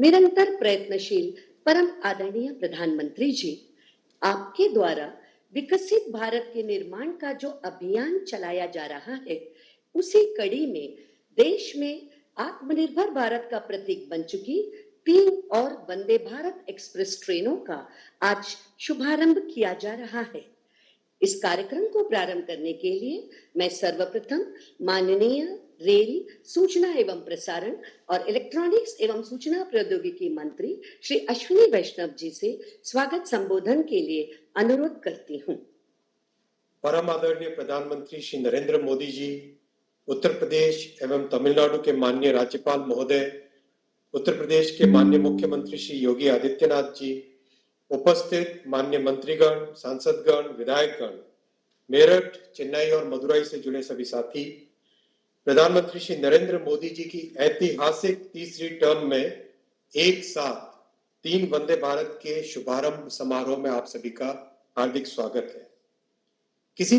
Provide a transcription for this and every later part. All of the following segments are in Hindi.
निरंतर प्रयत्नशील परम आदरणीय प्रधानमंत्री जी, आपके द्वारा विकसित भारत के निर्माण का जो अभियान चलाया जा रहा है, उसी कड़ी में देश में आत्मनिर्भर भारत का प्रतीक बन चुकी 3 और वंदे भारत एक्सप्रेस ट्रेनों का आज शुभारंभ किया जा रहा है। इस कार्यक्रम को प्रारंभ करने के लिए मैं सर्वप्रथम माननीय रेल, सूचना एवं प्रसारण और इलेक्ट्रॉनिक्स एवं सूचना प्रौद्योगिकी मंत्री श्री अश्विनी वैष्णव जी से स्वागत संबोधन के लिए अनुरोध करती हूँ। परम आदरणीय प्रधानमंत्री श्री नरेंद्र मोदी जी, उत्तर प्रदेश एवं तमिलनाडु के माननीय राज्यपाल महोदय, उत्तर प्रदेश के माननीय मुख्यमंत्री श्री योगी आदित्यनाथ जी, उपस्थित माननीय मंत्रीगण, सांसदगण, विधायकगण, मेरठ, चेन्नई और मदुरई से जुड़े सभी साथी, प्रधानमंत्री श्री नरेंद्र मोदी जी की ऐतिहासिक तीसरी टर्म में एक साथ 3 वंदे भारत के शुभारंभ समारोह में आप सभी का हार्दिक स्वागत है। किसी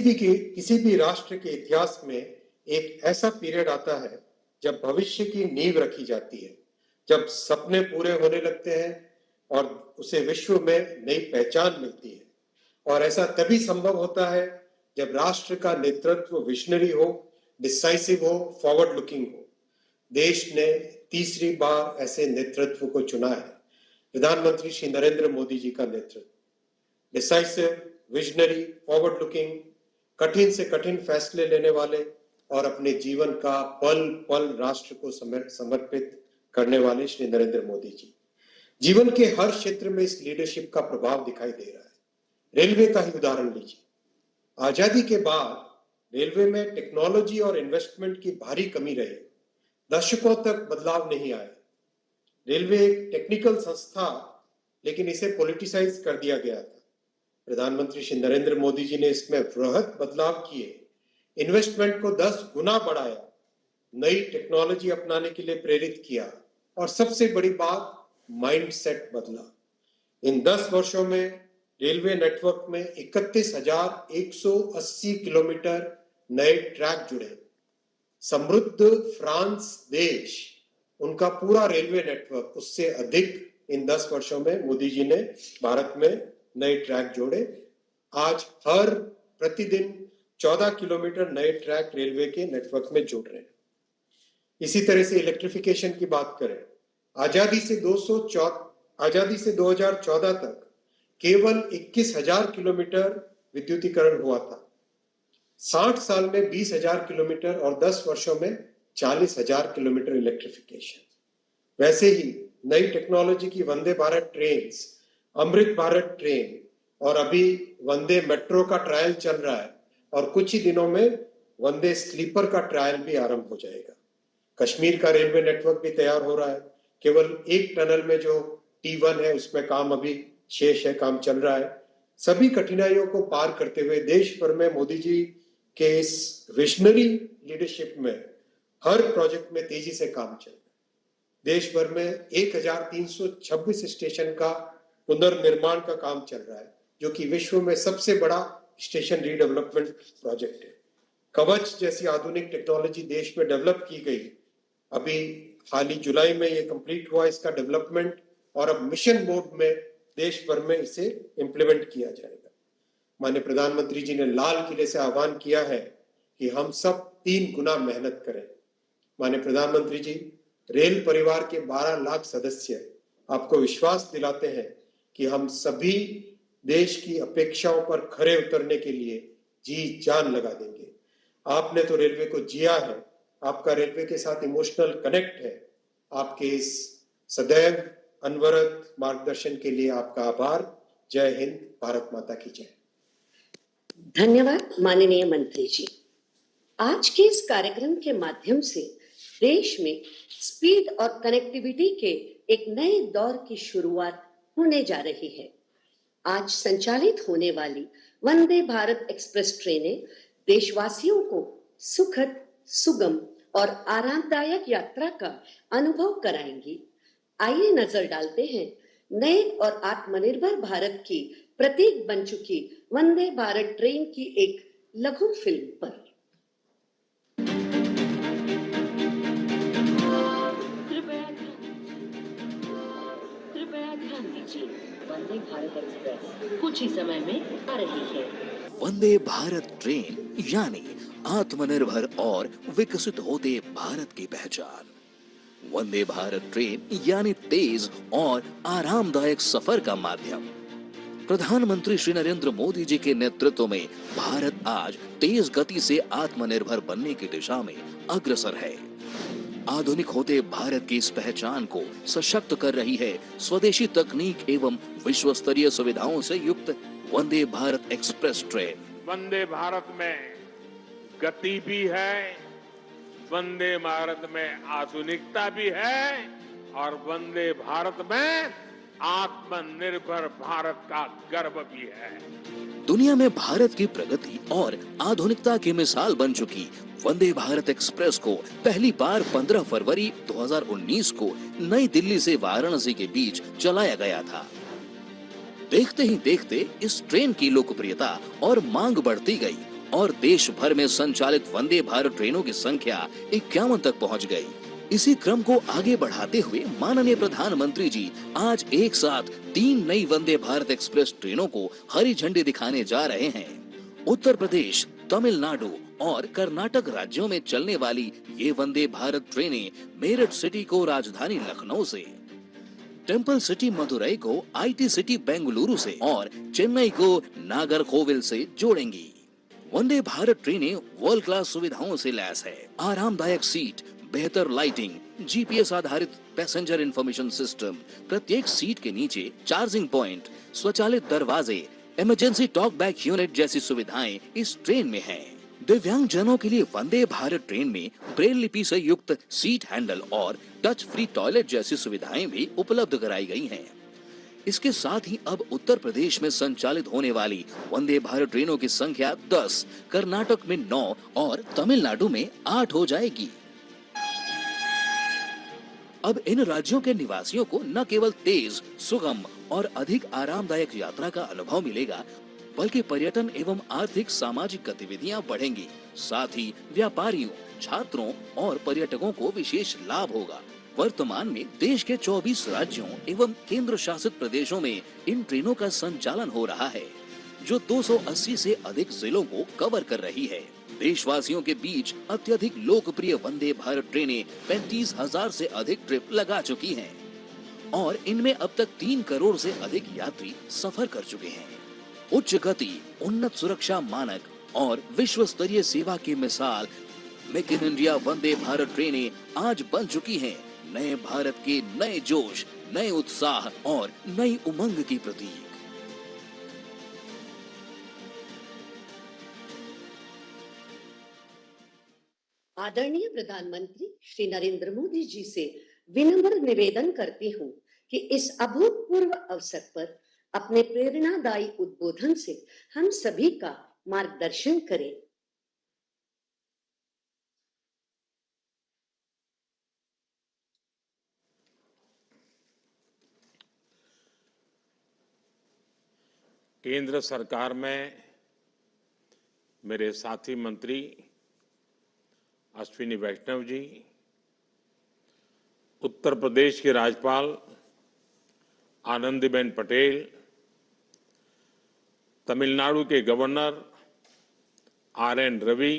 भी राष्ट्र के इतिहास में एक ऐसा पीरियड आता है जब भविष्य की नींव रखी जाती है, जब सपने पूरे होने लगते हैं और उसे विश्व में नई पहचान मिलती है। और ऐसा तभी संभव होता है जब राष्ट्र का नेतृत्व विजनरी हो, डिसाइसिव हो, फॉरवर्ड लुकिंग हो। देश ने तीसरी बार ऐसे नेतृत्व को चुना है, प्रधानमंत्री श्री नरेंद्र मोदी जी का नेतृत्व। डिसाइसिव, विजनरी, फॉरवर्ड लुकिंग, कठिन से कठिन फैसले लेने वाले और अपने जीवन का पल पल राष्ट्र को समर्पित करने वाले श्री नरेंद्र मोदी जी। जीवन के हर क्षेत्र में इस लीडरशिप का प्रभाव दिखाई दे रहा है। रेलवे का ही उदाहरण लीजिए। आजादी के बाद रेलवे में टेक्नोलॉजी और इन्वेस्टमेंट की भारी कमी रही, दशकों तक बदलाव नहीं आए। रेलवे एक टेक्निकल संस्था, लेकिन इसे पॉलिटिसाइज कर दिया गया था। प्रधानमंत्री श्री नरेंद्र मोदी जी ने इसमें वृहद बदलाव किए, इन्वेस्टमेंट को 10 गुना बढ़ाया, नई टेक्नोलॉजी अपनाने के लिए प्रेरित किया और सबसे बड़ी बात, माइंडसेट बदला। इन 10 वर्षों में रेलवे नेटवर्क में 31,180 किलोमीटर नए ट्रैक जुड़े। समृद्ध फ्रांस देश, उनका पूरा रेलवे नेटवर्क, उससे अधिक इन 10 वर्षों में मोदी जी ने भारत में नए ट्रैक जोड़े। आज हर प्रतिदिन 14 किलोमीटर नए ट्रैक रेलवे के नेटवर्क में जुड़ रहे हैं। इसी तरह से इलेक्ट्रिफिकेशन की बात करें, आजादी से 2014 तक केवल 21,000 किलोमीटर विद्युतीकरण हुआ था। 60 साल में 20,000 किलोमीटर और 10 वर्षों में 40,000 किलोमीटर इलेक्ट्रिफिकेशन। वैसे ही नई टेक्नोलॉजी की वंदे भारत ट्रेन, अमृत भारत ट्रेन और अभी वंदे मेट्रो का ट्रायल चल रहा है और कुछ ही दिनों में वंदे स्लीपर का ट्रायल भी आरंभ हो जाएगा। कश्मीर का रेलवे नेटवर्क भी तैयार हो रहा है। केवल एक टनल में जो T1 है उसमें काम अभी शेष है, काम चल रहा है। सभी कठिनाइयों को पार करते हुए देश भर में मोदी जी के इस विजनरी लीडरशिप में हर प्रोजेक्ट में तेजी से काम चल रहा है। देश भर में 1326 स्टेशन का पुनर्निर्माण का काम चल रहा है, जो कि विश्व में सबसे बड़ा स्टेशन रीडेवलपमेंट प्रोजेक्ट है। कवच जैसी आधुनिक टेक्नोलॉजी देश में डेवलप की गई। अभी हाल ही जुलाई में ये कंप्लीट हुआ इसका डेवलपमेंट और अब मिशन मोड में देश भर में इसे इम्प्लीमेंट किया जाएगा। माननीय प्रधानमंत्री जी ने लाल किले से आह्वान किया है कि हम सब 3 गुना मेहनत करें। माननीय प्रधानमंत्री जी, रेल परिवार के 12 लाख सदस्य आपको विश्वास दिलाते हैं कि हम सभी देश की अपेक्षाओं पर खरे उतरने के लिए जी जान लगा देंगे। आपने तो रेलवे को जिया है, आपका रेलवे के साथ इमोशनल कनेक्ट है। आपके इस सदैव अनवरत मार्गदर्शन के लिए आपका आभार। जय हिंद, भारत माता की जय। धन्यवाद माननीय मंत्री जी। आज के इस कार्यक्रम के माध्यम से देश में स्पीड और कनेक्टिविटी के एक नए दौर की शुरुआत होने जा रही है। आज संचालित होने वाली वंदे भारत एक्सप्रेस ट्रेनें देशवासियों को सुखद, सुगम और आरामदायक यात्रा का अनुभव कराएंगी। आइए नजर डालते हैं नए और आत्मनिर्भर भारत की प्रतीक बन चुकी वंदे भारत ट्रेन की एक लघु फिल्म पर। ध्यान दीजिए, वंदे भारत एक्सप्रेस कुछ ही समय में आ रही है। वंदे भारत ट्रेन यानी आत्मनिर्भर और विकसित होते भारत की पहचान। वंदे भारत ट्रेन यानी तेज और आरामदायक सफर का माध्यम। प्रधानमंत्री श्री नरेंद्र मोदी जी के नेतृत्व में भारत आज तेज गति से आत्मनिर्भर बनने की दिशा में अग्रसर है। आधुनिक होते भारत की इस पहचान को सशक्त कर रही है स्वदेशी तकनीक एवं विश्व स्तरीय सुविधाओं से युक्त वंदे भारत एक्सप्रेस ट्रेन। वंदे भारत में गति भी है, वंदे भारत में आधुनिकता भी है और वंदे भारत में आत्मनिर्भर भारत का गर्व भी है। दुनिया में भारत की प्रगति और आधुनिकता की मिसाल बन चुकी वंदे भारत एक्सप्रेस को पहली बार 15 फरवरी 2019 को नई दिल्ली से वाराणसी के बीच चलाया गया था। देखते ही देखते इस ट्रेन की लोकप्रियता और मांग बढ़ती गई और देश भर में संचालित वंदे भारत ट्रेनों की संख्या 51 तक पहुंच गई। इसी क्रम को आगे बढ़ाते हुए माननीय प्रधानमंत्री जी आज एक साथ 3 नई वंदे भारत एक्सप्रेस ट्रेनों को हरी झंडी दिखाने जा रहे हैं। उत्तर प्रदेश, तमिलनाडु और कर्नाटक राज्यों में चलने वाली ये वंदे भारत ट्रेनें मेरठ सिटी को राजधानी लखनऊ से, टेम्पल सिटी मदुरई को आईटी सिटी बेंगलुरु से और चेन्नई को नागरकोविल से जोड़ेंगी। वंदे भारत ट्रेनें वर्ल्ड क्लास सुविधाओं से लैस है। आरामदायक सीट, बेहतर लाइटिंग, जीपीएस आधारित पैसेंजर इंफॉर्मेशन सिस्टम, प्रत्येक सीट के नीचे चार्जिंग पॉइंट, स्वचालित दरवाजे, इमरजेंसी टॉक बैक यूनिट जैसी सुविधाएं इस ट्रेन में हैं। दिव्यांग जनों के लिए वंदे भारत ट्रेन में ब्रेल लिपि से युक्त सीट हैंडल और टच फ्री टॉयलेट जैसी सुविधाएं भी उपलब्ध कराई गई हैं। इसके साथ ही अब उत्तर प्रदेश में संचालित होने वाली वंदे भारत ट्रेनों की संख्या 10, कर्नाटक में 9 और तमिलनाडु में 8 हो जाएगी। अब इन राज्यों के निवासियों को न केवल तेज, सुगम और अधिक आरामदायक यात्रा का अनुभव मिलेगा, बल्कि पर्यटन एवं आर्थिक सामाजिक गतिविधियां बढ़ेंगी। साथ ही व्यापारियों, छात्रों और पर्यटकों को विशेष लाभ होगा। वर्तमान में देश के 24 राज्यों एवं केंद्र शासित प्रदेशों में इन ट्रेनों का संचालन हो रहा है, जो 280 से अधिक जिलों को कवर कर रही है। देशवासियों के बीच अत्यधिक लोकप्रिय वंदे भारत ट्रेनें 35,000 से अधिक ट्रिप लगा चुकी हैं और इनमें अब तक 3 करोड़ से अधिक यात्री सफर कर चुके हैं। उच्च गति, उन्नत सुरक्षा मानक और विश्व स्तरीय सेवा की मिसाल make in India Vande Bharat ट्रेनें आज बन चुकी हैं नए भारत के नए जोश, नए उत्साह और नई उमंग की प्रतीक। आदरणीय प्रधानमंत्री श्री नरेंद्र मोदी जी से विनम्र निवेदन करती हूँ कि इस अभूतपूर्व अवसर पर अपने प्रेरणादायी उद्बोधन से हम सभी का मार्गदर्शन करें। केंद्र सरकार में मेरे साथी मंत्री अश्विनी वैष्णव जी, उत्तर प्रदेश की राज्यपाल आनंदीबेन पटेल, तमिलनाडु के गवर्नर आर.एन. रवि,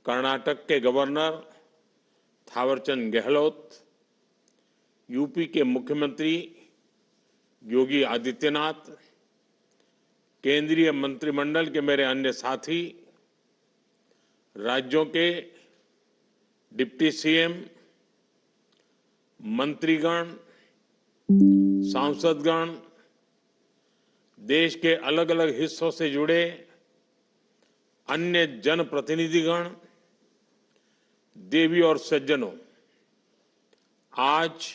कर्नाटक के गवर्नर थावरचंद गहलोत, यूपी के मुख्यमंत्री योगी आदित्यनाथ, केंद्रीय मंत्रिमंडल के मेरे अन्य साथी, राज्यों के डिप्टी सीएम, मंत्रीगण, सांसदगण, देश के अलग अलग हिस्सों से जुड़े अन्य जनप्रतिनिधिगण, देवी और सज्जनों, आज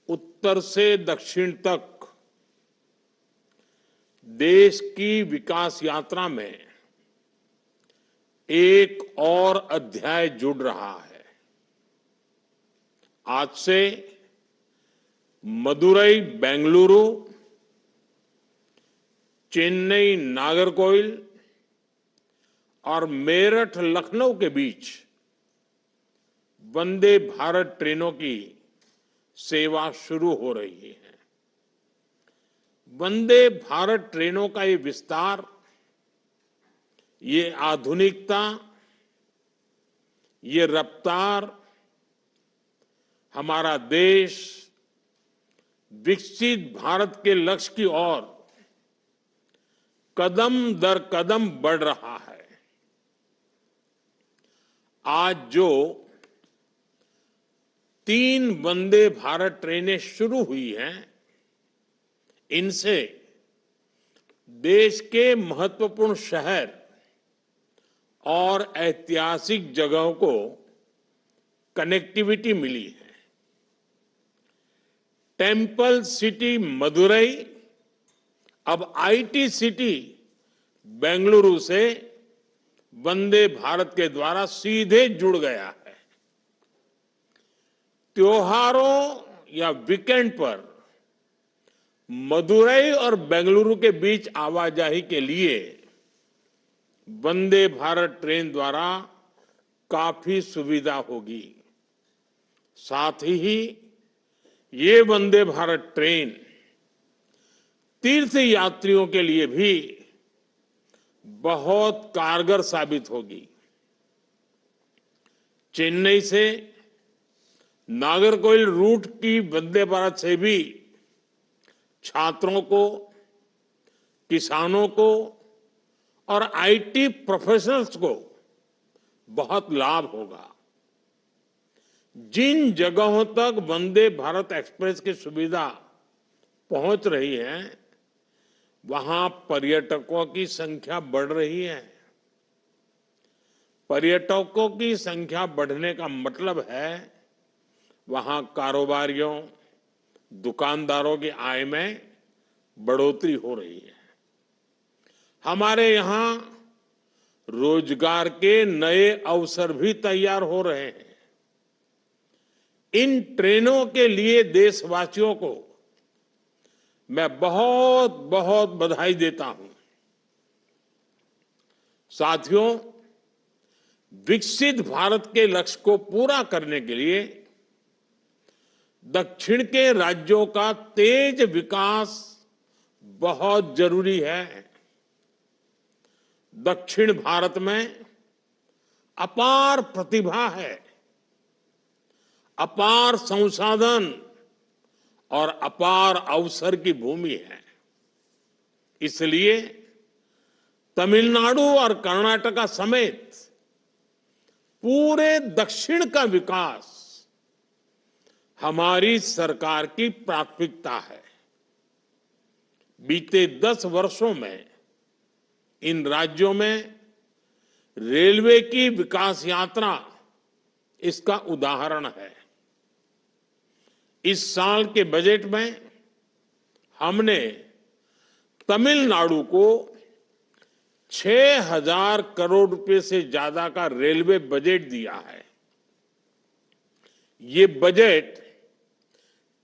उत्तर से दक्षिण तक देश की विकास यात्रा में एक और अध्याय जुड़ रहा है। आज से मदुरई बेंगलुरु, चेन्नई नागरकोइल और मेरठ लखनऊ के बीच वंदे भारत ट्रेनों की सेवा शुरू हो रही है। वंदे भारत ट्रेनों का ये विस्तार, ये आधुनिकता, ये रफ्तार हमारा देश विकसित भारत के लक्ष्य की ओर कदम दर कदम बढ़ रहा है। आज जो 3 वंदे भारत ट्रेनें शुरू हुई हैं, इनसे देश के महत्वपूर्ण शहर और ऐतिहासिक जगहों को कनेक्टिविटी मिली है। टेम्पल सिटी मदुरई अब आईटी सिटी बेंगलुरु से वंदे भारत के द्वारा सीधे जुड़ गया है। त्योहारों या वीकेंड पर मदुरई और बेंगलुरु के बीच आवाजाही के लिए वंदे भारत ट्रेन द्वारा काफी सुविधा होगी। साथ ही ये वंदे भारत ट्रेन तीर्थ यात्रियों के लिए भी बहुत कारगर साबित होगी। चेन्नई से नागरकोइल रूट की वंदे भारत से भी छात्रों को, किसानों को और आईटी प्रोफेशनल्स को बहुत लाभ होगा। जिन जगहों तक वंदे भारत एक्सप्रेस की सुविधा पहुंच रही है, वहां पर्यटकों की संख्या बढ़ रही है। पर्यटकों की संख्या बढ़ने का मतलब है वहां कारोबारियों, दुकानदारों की आय में बढ़ोतरी हो रही है। हमारे यहां रोजगार के नए अवसर भी तैयार हो रहे हैं। इन ट्रेनों के लिए देशवासियों को मैं बहुत बहुत बधाई देता हूं। साथियों, विकसित भारत के लक्ष्य को पूरा करने के लिए दक्षिण के राज्यों का तेज विकास बहुत जरूरी है। दक्षिण भारत में अपार प्रतिभा है, अपार संसाधन और अपार अवसर की भूमि है। इसलिए तमिलनाडु और कर्नाटका समेत पूरे दक्षिण का विकास हमारी सरकार की प्राथमिकता है। बीते 10 वर्षों में इन राज्यों में रेलवे की विकास यात्रा इसका उदाहरण है। इस साल के बजट में हमने तमिलनाडु को 6,000 करोड़ रुपए से ज्यादा का रेलवे बजट दिया है। ये बजट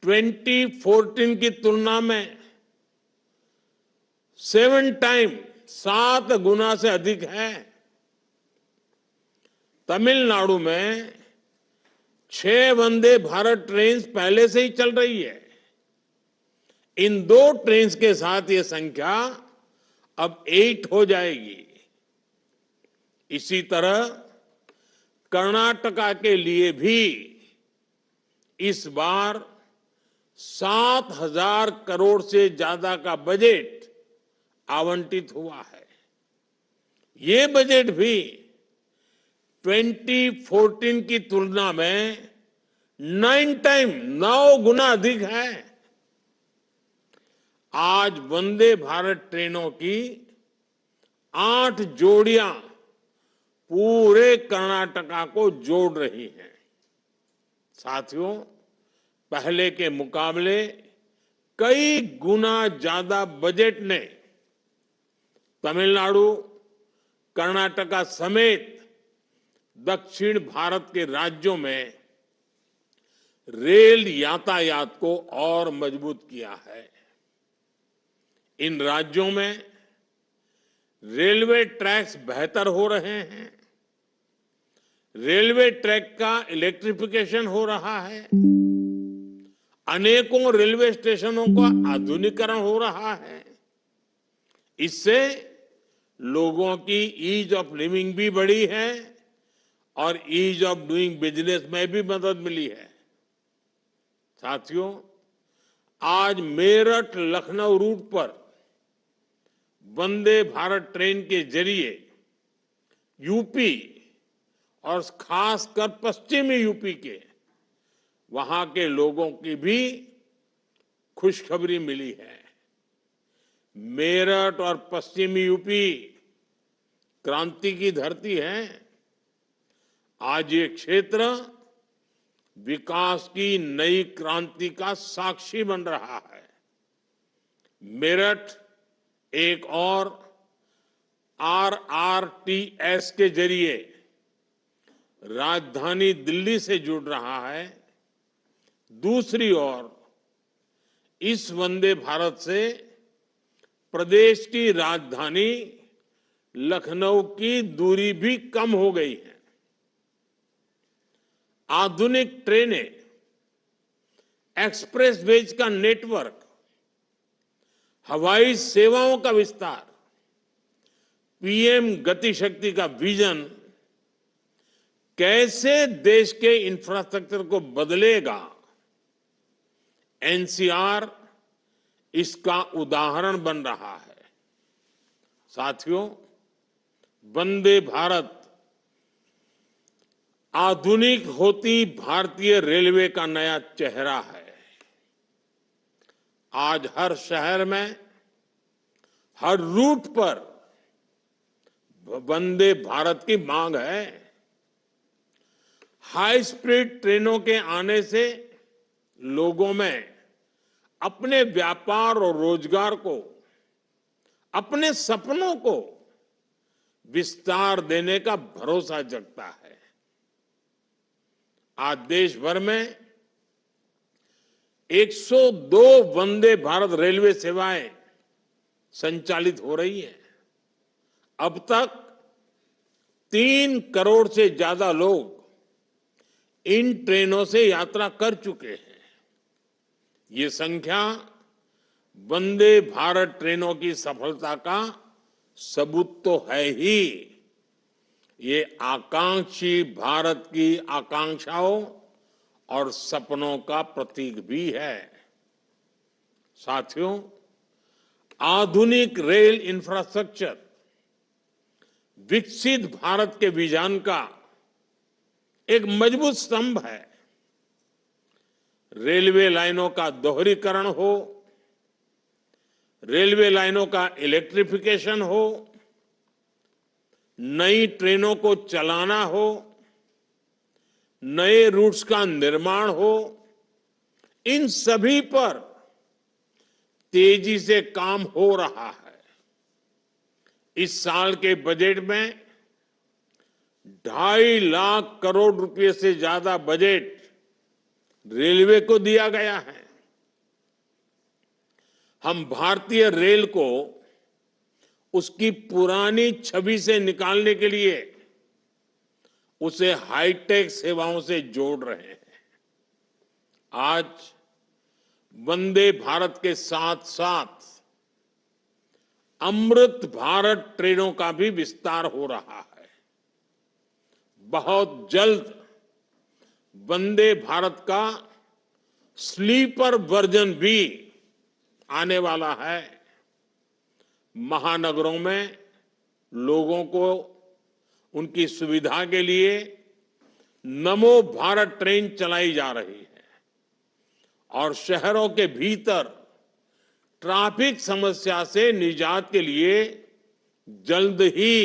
2014 की तुलना में 7 गुना से अधिक है। तमिलनाडु में 6 वंदे भारत ट्रेन पहले से ही चल रही है। इन 2 ट्रेन के साथ ये संख्या अब 8 हो जाएगी। इसी तरह कर्नाटका के लिए भी इस बार 7,000 करोड़ से ज्यादा का बजट आवंटित हुआ है। ये बजट भी 2014 की तुलना में 9 गुना अधिक है। आज वंदे भारत ट्रेनों की 8 जोड़ियां पूरे कर्नाटका को जोड़ रही हैं। साथियों, पहले के मुकाबले कई गुना ज्यादा बजट ने तमिलनाडु, कर्नाटका समेत दक्षिण भारत के राज्यों में रेल यातायात को और मजबूत किया है। इन राज्यों में रेलवे ट्रैक्स बेहतर हो रहे हैं, रेलवे ट्रैक का इलेक्ट्रिफिकेशन हो रहा है अनेकों रेलवे स्टेशनों का आधुनिकीकरण हो रहा है। इससे लोगों की ईज ऑफ लिविंग भी बढ़ी है और ईज ऑफ डूइंग बिजनेस में भी मदद मिली है। साथियों, आज मेरठ लखनऊ रूट पर वंदे भारत ट्रेन के जरिए यूपी और खासकर पश्चिमी यूपी के वहां के लोगों की भी खुशखबरी मिली है। मेरठ और पश्चिमी यूपी क्रांति की धरती है। आज ये क्षेत्र विकास की नई क्रांति का साक्षी बन रहा है। मेरठ एक और RRTS के जरिए राजधानी दिल्ली से जुड़ रहा है। दूसरी ओर इस वंदे भारत से प्रदेश की राजधानी लखनऊ की दूरी भी कम हो गई है। आधुनिक ट्रेनें, एक्सप्रेस वेज का नेटवर्क, हवाई सेवाओं का विस्तार, पीएम गति शक्ति का विजन कैसे देश के इंफ्रास्ट्रक्चर को बदलेगा, एनसीआर इसका उदाहरण बन रहा है। साथियों, वंदे भारत आधुनिक होती भारतीय रेलवे का नया चेहरा है। आज हर शहर में, हर रूट पर वंदे भारत की मांग है। हाई स्पीड ट्रेनों के आने से लोगों में अपने व्यापार और रोजगार को, अपने सपनों को विस्तार देने का भरोसा जगता है। आज देश भर में 102 वंदे भारत रेलवे सेवाएं संचालित हो रही हैं। अब तक 3 करोड़ से ज्यादा लोग इन ट्रेनों से यात्रा कर चुके हैं। ये संख्या वंदे भारत ट्रेनों की सफलता का सबूत तो है ही, ये आकांक्षी भारत की आकांक्षाओं और सपनों का प्रतीक भी है। साथियों, आधुनिक रेल इंफ्रास्ट्रक्चर विकसित भारत के विजन का एक मजबूत स्तंभ है। रेलवे लाइनों का दोहरीकरण हो, रेलवे लाइनों का इलेक्ट्रिफिकेशन हो, नई ट्रेनों को चलाना हो, नए रूट्स का निर्माण हो, इन सभी पर तेजी से काम हो रहा है। इस साल के बजट में 2.5 लाख करोड़ रुपए से ज्यादा बजट रेलवे को दिया गया है। हम भारतीय रेल को उसकी पुरानी छवि से निकालने के लिए उसे हाईटेक सेवाओं से जोड़ रहे हैं। आज वंदे भारत के साथ साथ अमृत भारत ट्रेनों का भी विस्तार हो रहा है। बहुत जल्द वंदे भारत का स्लीपर वर्जन भी आने वाला है। महानगरों में लोगों को उनकी सुविधा के लिए नमो भारत ट्रेन चलाई जा रही है और शहरों के भीतर ट्रैफिक समस्या से निजात के लिए जल्द ही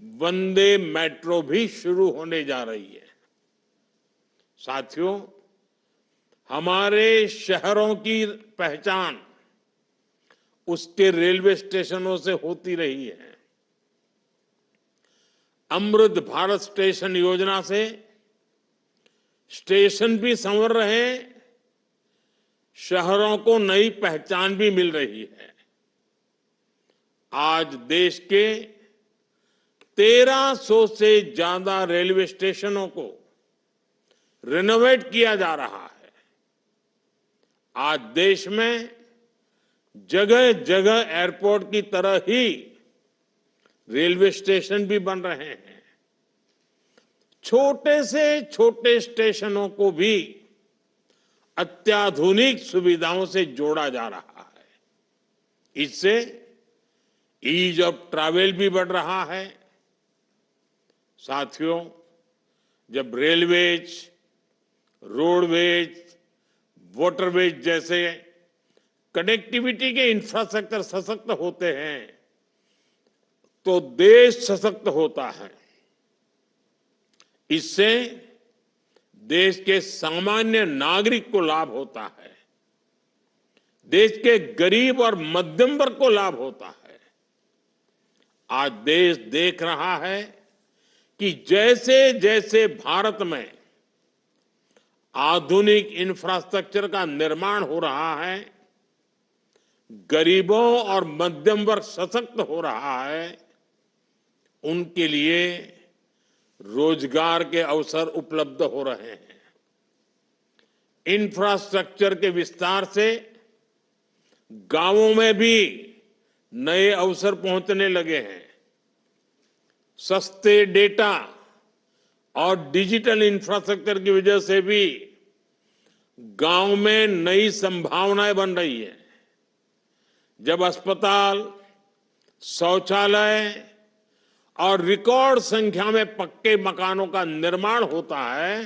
वंदे मेट्रो भी शुरू होने जा रही है। साथियों, हमारे शहरों की पहचान उसके रेलवे स्टेशनों से होती रही है। अमृत भारत स्टेशन योजना से स्टेशन भी संवर रहे, शहरों को नई पहचान भी मिल रही है। आज देश के 1300 से ज्यादा रेलवे स्टेशनों को रिनोवेट किया जा रहा है। आज देश में जगह जगह एयरपोर्ट की तरह ही रेलवे स्टेशन भी बन रहे हैं। छोटे से छोटे स्टेशनों को भी अत्याधुनिक सुविधाओं से जोड़ा जा रहा है। इससे ईज ऑफ ट्रैवल भी बढ़ रहा है। साथियों, जब रेलवेज, रोडवेज, वाटरवेज जैसे कनेक्टिविटी के इंफ्रास्ट्रक्चर सशक्त होते हैं तो देश सशक्त होता है। इससे देश के सामान्य नागरिक को लाभ होता है, देश के गरीब और मध्यम वर्ग को लाभ होता है। आज देश देख रहा है कि जैसे जैसे भारत में आधुनिक इंफ्रास्ट्रक्चर का निर्माण हो रहा है, गरीबों और मध्यम वर्ग सशक्त हो रहा है, उनके लिए रोजगार के अवसर उपलब्ध हो रहे हैं। इंफ्रास्ट्रक्चर के विस्तार से गांवों में भी नए अवसर पहुंचने लगे हैं। सस्ते डेटा और डिजिटल इंफ्रास्ट्रक्चर की वजह से भी गांव में नई संभावनाएं बन रही है। जब अस्पताल, शौचालय और रिकॉर्ड संख्या में पक्के मकानों का निर्माण होता है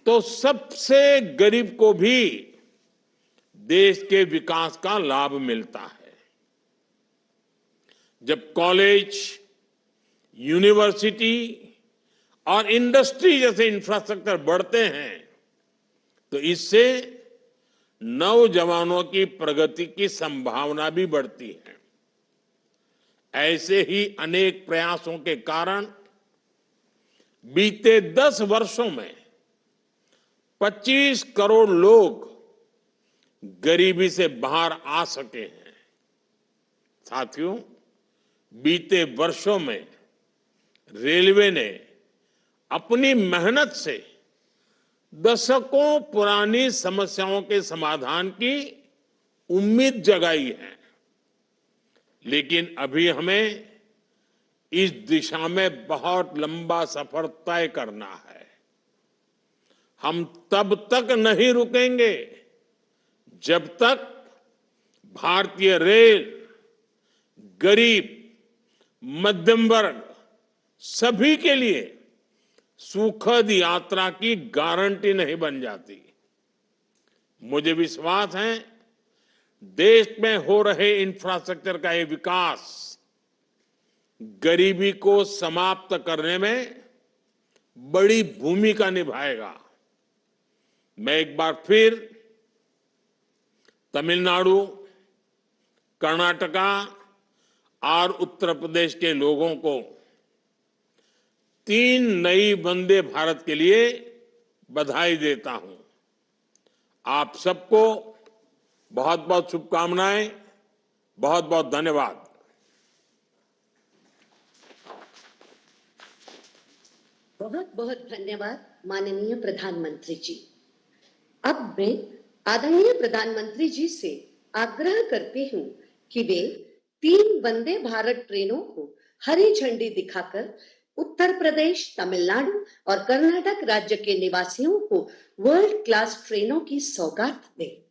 तो सबसे गरीब को भी देश के विकास का लाभ मिलता है। जब कॉलेज, यूनिवर्सिटी और इंडस्ट्री जैसे इंफ्रास्ट्रक्चर बढ़ते हैं तो इससे नौजवानों की प्रगति की संभावना भी बढ़ती है। ऐसे ही अनेक प्रयासों के कारण बीते 10 वर्षों में 25 करोड़ लोग गरीबी से बाहर आ सके हैं। साथियों, बीते वर्षों में रेलवे ने अपनी मेहनत से दशकों पुरानी समस्याओं के समाधान की उम्मीद जगाई है, लेकिन अभी हमें इस दिशा में बहुत लंबा सफर तय करना है। हम तब तक नहीं रुकेंगे जब तक भारतीय रेल गरीब, मध्यम वर्ग सभी के लिए सुखद यात्रा की गारंटी नहीं बन जाती। मुझे विश्वास है देश में हो रहे इंफ्रास्ट्रक्चर का ये विकास गरीबी को समाप्त करने में बड़ी भूमिका निभाएगा। मैं एक बार फिर तमिलनाडु, कर्नाटका और उत्तर प्रदेश के लोगों को 3 नई वंदे भारत के लिए बधाई देता हूं। आप सबको बहुत बहुत शुभकामनाएं, बहुत बहुत धन्यवाद। बहुत बहुत धन्यवाद माननीय प्रधानमंत्री जी। अब मैं आदरणीय प्रधानमंत्री जी से आग्रह करती हूं कि वे 3 वंदे भारत ट्रेनों को हरी झंडी दिखाकर उत्तर प्रदेश, तमिलनाडु और कर्नाटक राज्य के निवासियों को वर्ल्ड क्लास ट्रेनों की सौगात दें।